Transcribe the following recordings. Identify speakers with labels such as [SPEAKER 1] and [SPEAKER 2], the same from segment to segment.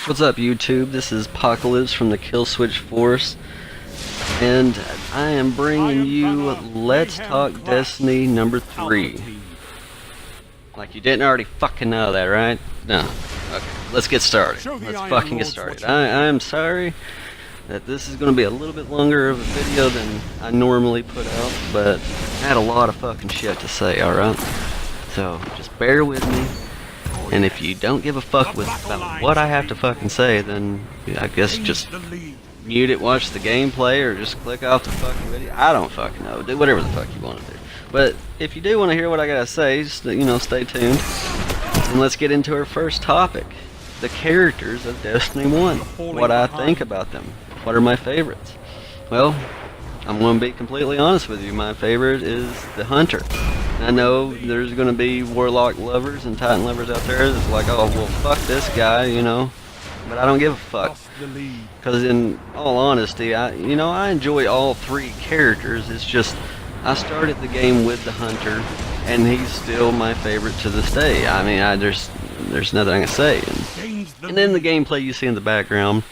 [SPEAKER 1] What's up, YouTube? This is Apocalypse from the Killswitch Force, and I am bringing you Let's Talk Destiny number 3. Like you didn't already fucking know that, right? No. Okay, let's get started. Let's fucking get started. I'm sorry that this is going to be a little bit longer of a video than I normally put out, but I had a lot of fucking shit to say, alright? So, just bear with me. And if you don't give a fuck about what I have to fucking say, then I guess just mute it, watch the gameplay, or just click off the fucking video. I don't fucking know. Do whatever the fuck you want to do. But if you do want to hear what I gotta say, just, stay tuned. And let's get into our first topic. The characters of Destiny 1. What I think about them. What are my favorites? Well, I'm going to be completely honest with you. My favorite is the Hunter. I know there's going to be Warlock lovers and Titan lovers out there that's like, oh, well, fuck this guy, But I don't give a fuck. Because in all honesty, I enjoy all three characters. It's just, I started the game with the Hunter, and he's still my favorite to this day. I mean, there's nothing I can say. And then the gameplay you see in the background,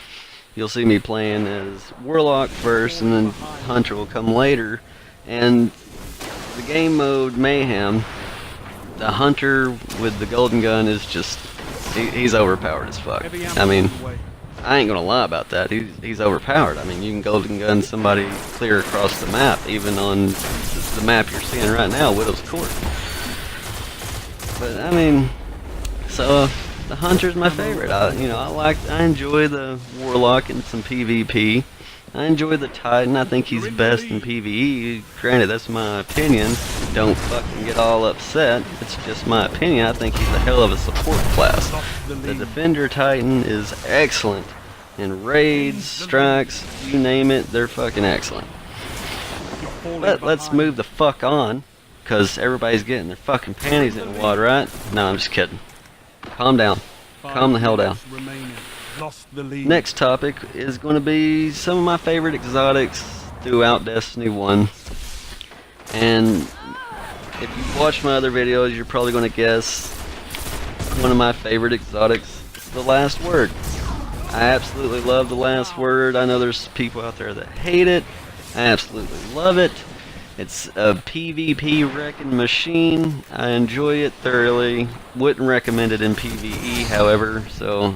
[SPEAKER 1] you'll see me playing as Warlock first, and then Hunter will come later. And the game mode Mayhem, the Hunter with the golden gun is just, he's overpowered as fuck. I mean, I ain't gonna lie about that. He's overpowered. I mean, you can golden gun somebody clear across the map, even on the map you're seeing right now, Widow's Court. But I mean, so the Hunter's my favorite. I enjoy the Warlock in some PvP. I enjoy the Titan. I think he's best in PvE. Granted, that's my opinion. Don't fucking get all upset. It's just my opinion. I think he's a hell of a support class. The Defender Titan is excellent in raids, strikes, you name it, they're fucking excellent. But let's move the fuck on, because everybody's getting their fucking panties in the water, right? No, I'm just kidding. Calm down. Calm the hell down. Next topic is going to be some of my favorite exotics throughout Destiny 1. And if you've watched my other videos, you're probably going to guess one of my favorite exotics is the Last Word. I absolutely love the Last Word. I know there's people out there that hate it. I absolutely love it. It's a PvP wrecking machine. I enjoy it thoroughly. Wouldn't recommend it in PvE, however, so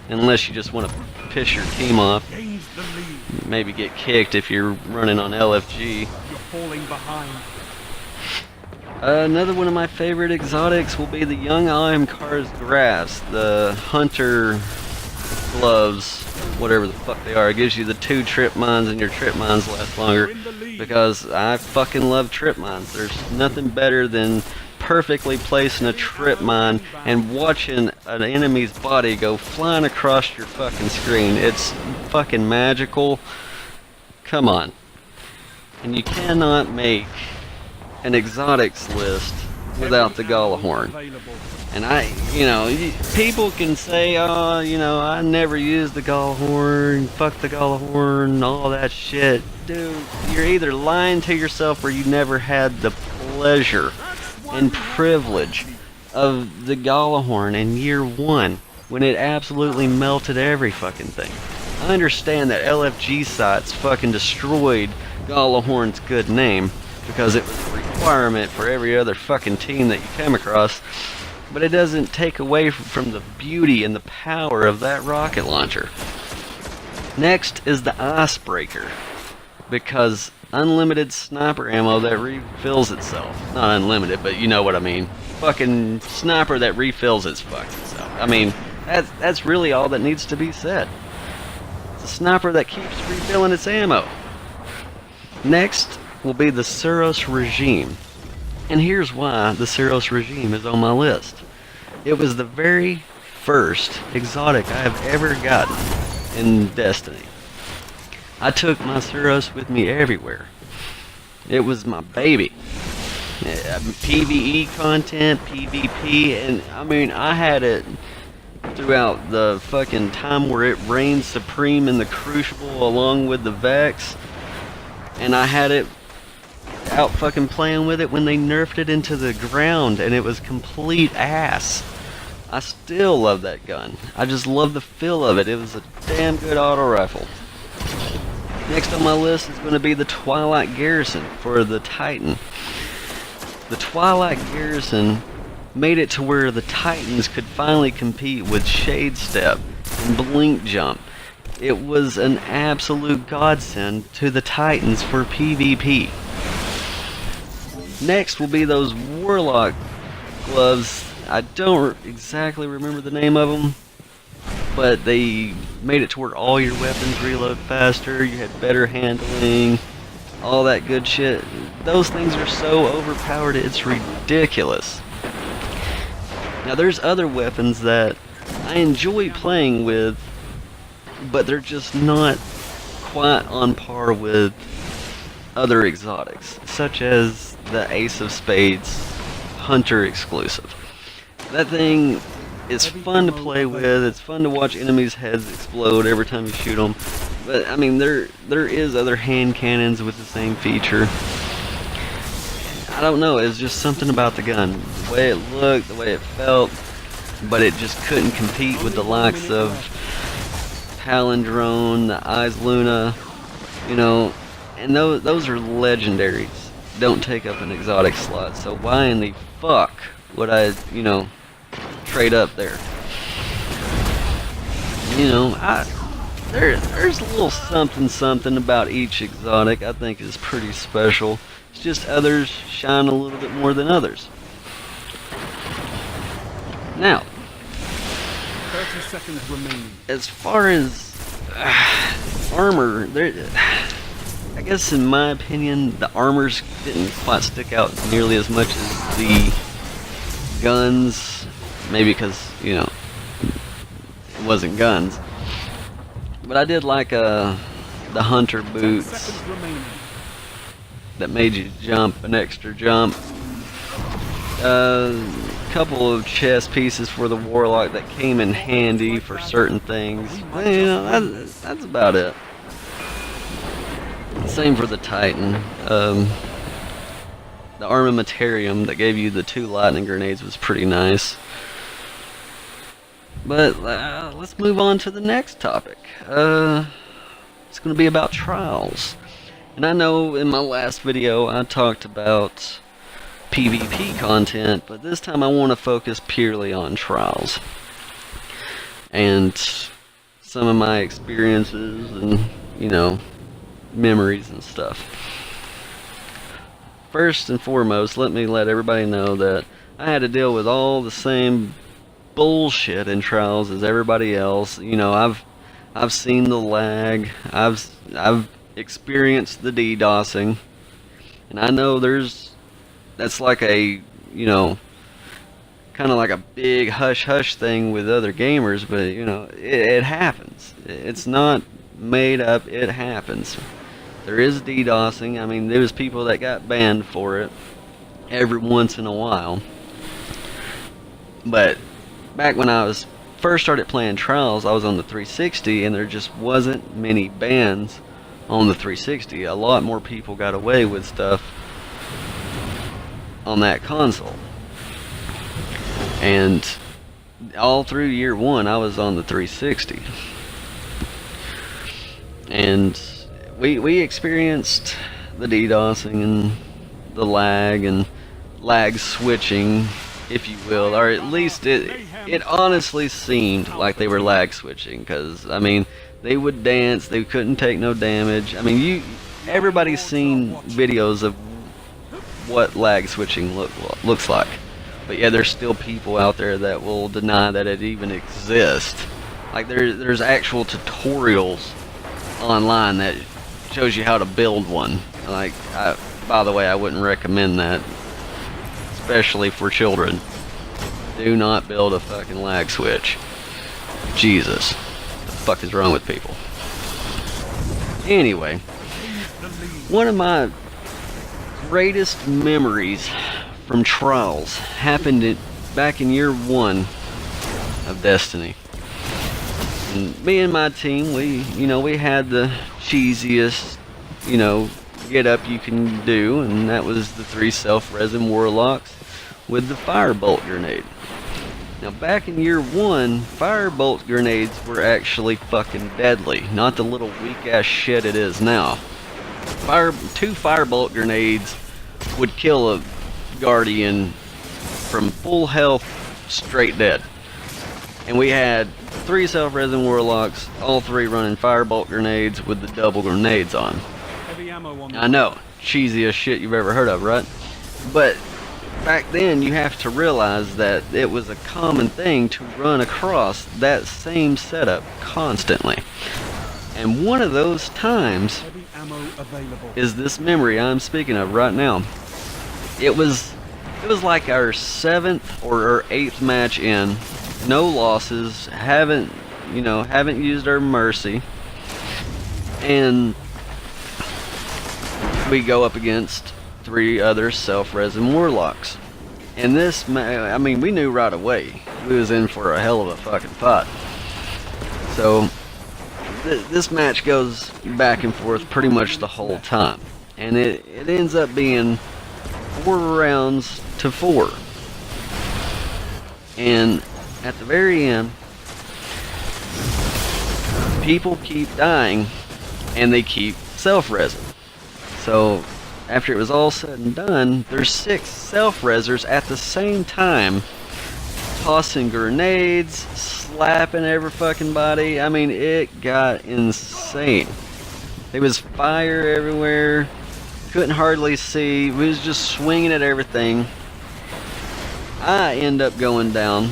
[SPEAKER 1] unless you just want to piss your team off, maybe get kicked if you're running on LFG. Another one of my favorite exotics will be the Young Ironcar's Grass, the Hunter gloves, whatever the fuck they are. It gives you the 2 trip mines, and your trip mines last longer, because I fucking love trip mines. There's nothing better than perfectly placing a trip mine and watching an enemy's body go flying across your fucking screen. It's fucking magical. Come on. And you cannot make an exotics list without the Gjallarhorn. And people can say, oh, I never used the Gjallarhorn, fuck the Gjallarhorn, all that shit. Dude, you're either lying to yourself or you never had the pleasure and privilege of the Gjallarhorn in year 1, when it absolutely melted every fucking thing. I understand that LFG sites fucking destroyed Gjallarhorn's good name, because it was a requirement for every other fucking team that you came across, but it doesn't take away from the beauty and the power of that rocket launcher. Next is the Icebreaker, because unlimited sniper ammo that refills itself. Not unlimited, but you know what I mean. Fucking sniper that refills its fucking self. I mean, that's really all that needs to be said. It's a sniper that keeps refilling its ammo. Next will be the Suros Regime. And here's why the Suros Regime is on my list. It was the very first exotic I have ever gotten in Destiny. I took my Suros with me everywhere. It was my baby. PvE content, PvP, and I mean, I had it throughout the fucking time where it reigned supreme in the Crucible along with the Vex. And I had it out fucking playing with it when they nerfed it into the ground, and it was complete ass. I still love that gun. I just love the feel of it. It was a damn good auto rifle. Next on my list is going to be the Twilight Garrison for the Titan. The Twilight Garrison made it to where the Titans could finally compete with Shade Step and Blink Jump. It was an absolute godsend to the Titans for PvP. Next will be those Warlock gloves. I don't exactly remember the name of them, but they made it to where all your weapons reload faster, you had better handling, all that good shit. Those things are so overpowered, it's ridiculous. Now there's other weapons that I enjoy playing with, but they're just not quite on par with other exotics, such as the Ace of Spades Hunter exclusive. That thing is fun to play with, it's fun to watch enemies' heads explode every time you shoot them, but I mean there is other hand cannons with the same feature. I don't know, it's just something about the gun, the way it looked, the way it felt, but it just couldn't compete with the likes of Palindrome, the Eyes Luna, you know, and those are legendaries. Don't take up an exotic slot, so why in the fuck would I, you know, trade up there? You know, there's a little something about each exotic I think is pretty special. It's just others shine a little bit more than others. Now,
[SPEAKER 2] 30 seconds remaining.
[SPEAKER 1] as far as armor, I guess in my opinion, the armors didn't quite stick out nearly as much as the guns. Maybe because, you know, it wasn't guns. But I did like the Hunter boots that made you jump an extra jump. Couple of chest pieces for the Warlock that came in handy for certain things. Well, you know, that's about it. Same for the Titan. The Armamentarium that gave you the 2 lightning grenades was pretty nice. But let's move on to the next topic. It's going to be about trials. And I know in my last video I talked about PvP content, but this time I want to focus purely on trials and some of my experiences and, you know, memories and stuff. First and foremost, let me let everybody know that I had to deal with all the same bullshit in trials as everybody else. You know, I've seen the lag, I've experienced the DDoSing, and I know that's like a, you know, kind of like a big hush-hush thing with other gamers, but, you know, it happens. It's not made up, it happens. There is DDoSing. I mean, there was people that got banned for it every once in a while. But back when I was first started playing Trials, I was on the 360, and there just wasn't many bans on the 360. A lot more people got away with stuff on that console. And all through year 1, I was on the 360. And we experienced the DDoSing and the lag and lag switching, if you will, or at least it honestly seemed like they were lag switching, because I mean they would dance, they couldn't take no damage. I mean, everybody's seen videos of what lag switching looks like, but yeah, there's still people out there that will deny that it even exists. Like there's actual tutorials online that shows you how to build one. Like, by the way, I wouldn't recommend that, especially for children. Do not build a fucking lag switch. Jesus, what the fuck is wrong with people? Anyway, one of my greatest memories from Trials happened back in year 1 of Destiny. And me and my team, we had the cheesiest, get up you can do, and that was the 3 self-resin Warlocks with the Firebolt grenade. Now back in year 1, firebolt grenades were actually fucking deadly, not the little weak ass shit it is now. 2 firebolt grenades would kill a guardian from full health straight dead. And we had 3 self-resin warlocks, all 3 running firebolt grenades with the double grenades on.
[SPEAKER 2] Heavy ammo on.
[SPEAKER 1] I know, cheesiest shit you've ever heard of, right? But back then you have to realize that it was a common thing to run across that same setup constantly. And one of those times
[SPEAKER 2] Heavy ammo available.
[SPEAKER 1] is this memory I'm speaking of right now. It was like our 7th or our 8th match in, no losses, haven't used our mercy, and we go up against 3 other self-resin warlocks. And this, I mean, we knew right away we was in for a hell of a fucking fight. So this match goes back and forth pretty much the whole time, and it ends up being 4 rounds to 4. And at the very end, people keep dying and they keep self-resin. So after it was all said and done, there's 6 self-resers at the same time tossing grenades, slapping every fucking body. I mean, it got insane. There was fire everywhere. Couldn't hardly see. We was just swinging at everything. I end up going down.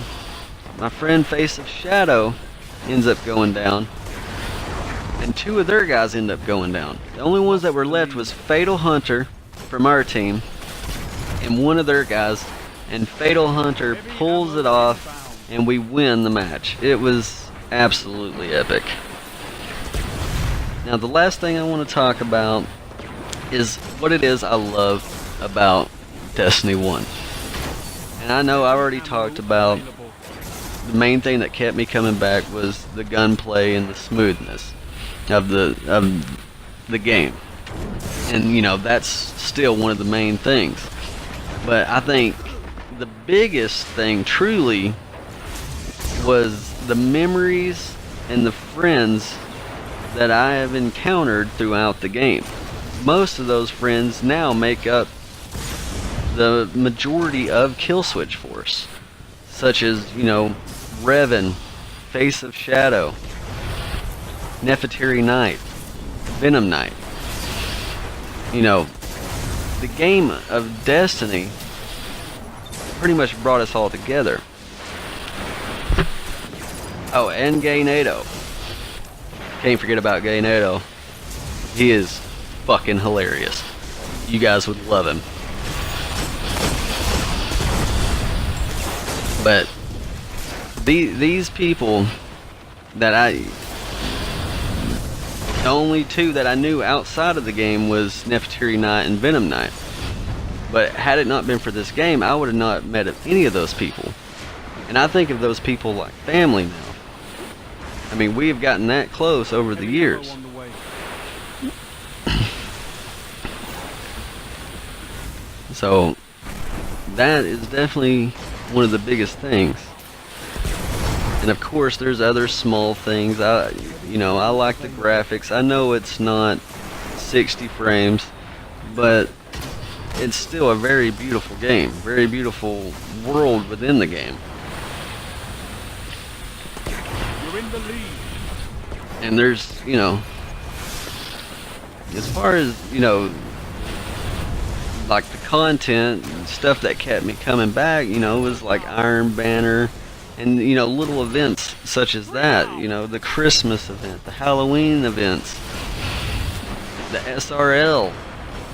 [SPEAKER 1] My friend Face of Shadow ends up going down. And 2 of their guys end up going down. The only ones that were left was Fatal Hunter from our team and 1 of their guys. And Fatal Hunter pulls it off and we win the match. It was absolutely epic. Now the last thing I want to talk about is what it is I love about Destiny 1. And I know I already talked about the main thing that kept me coming back was the gunplay and the smoothness of the game. And you know, that's still one of the main things. But I think the biggest thing truly was the memories and the friends that I have encountered throughout the game. Most of those friends now make up the majority of Killswitch Force, such as, you know, Revan, Face of Shadow, Nefertari Knight, Venom Knight. You know, the game of Destiny pretty much brought us all together. Oh, and Gay Nato. Can't forget about Gay Nato. He is fucking hilarious. You guys would love him. But these people that the only 2 that I knew outside of the game was Nefertari Knight and Venom Knight. But had it not been for this game, I would have not met any of those people. And I think of those people like family now. I mean, we have gotten that close over the years. So that is definitely one of the biggest things. And of course there's other small things. I like the graphics. I know it's not 60 frames, but it's still a very beautiful game. Very beautiful world within the game.
[SPEAKER 2] You're in the lead.
[SPEAKER 1] And there's, you know, as far as, you know, like the content and stuff that kept me coming back, you know, was like Iron Banner and, you know, little events such as that, you know, the Christmas event, the Halloween events, the SRL,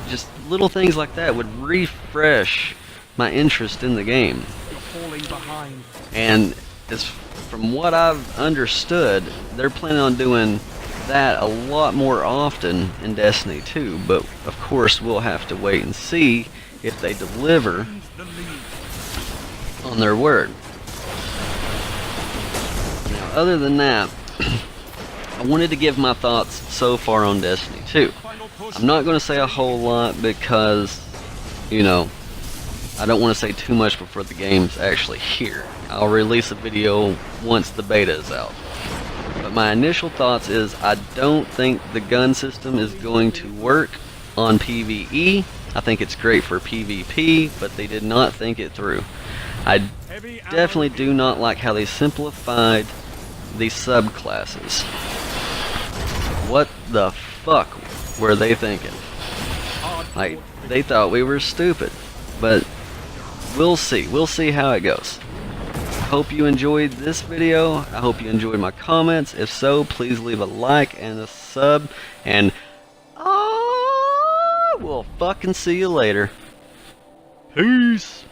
[SPEAKER 1] just little things like that would refresh my interest in the game.
[SPEAKER 2] You're falling behind.
[SPEAKER 1] And from what I've understood, they're planning on doing that a lot more often in Destiny 2, but of course we'll have to wait and see if they deliver on their word. Now, other than that, I wanted to give my thoughts so far on Destiny 2. I'm not going to say a whole lot because, you know, I don't want to say too much before the game's actually here. I'll release a video once the beta is out. But my initial thoughts is I don't think the gun system is going to work on PvE. I think it's great for PvP, but they did not think it through. I
[SPEAKER 2] Heavy ammo
[SPEAKER 1] definitely do not like how they simplified the subclasses. What the fuck were they thinking?
[SPEAKER 2] hardcore
[SPEAKER 1] Like, they thought we were stupid. But we'll see. We'll see how it goes. Hope you enjoyed this video. I hope you enjoyed my comments. If so, please leave a like and a sub. And I will fucking see you later. Peace.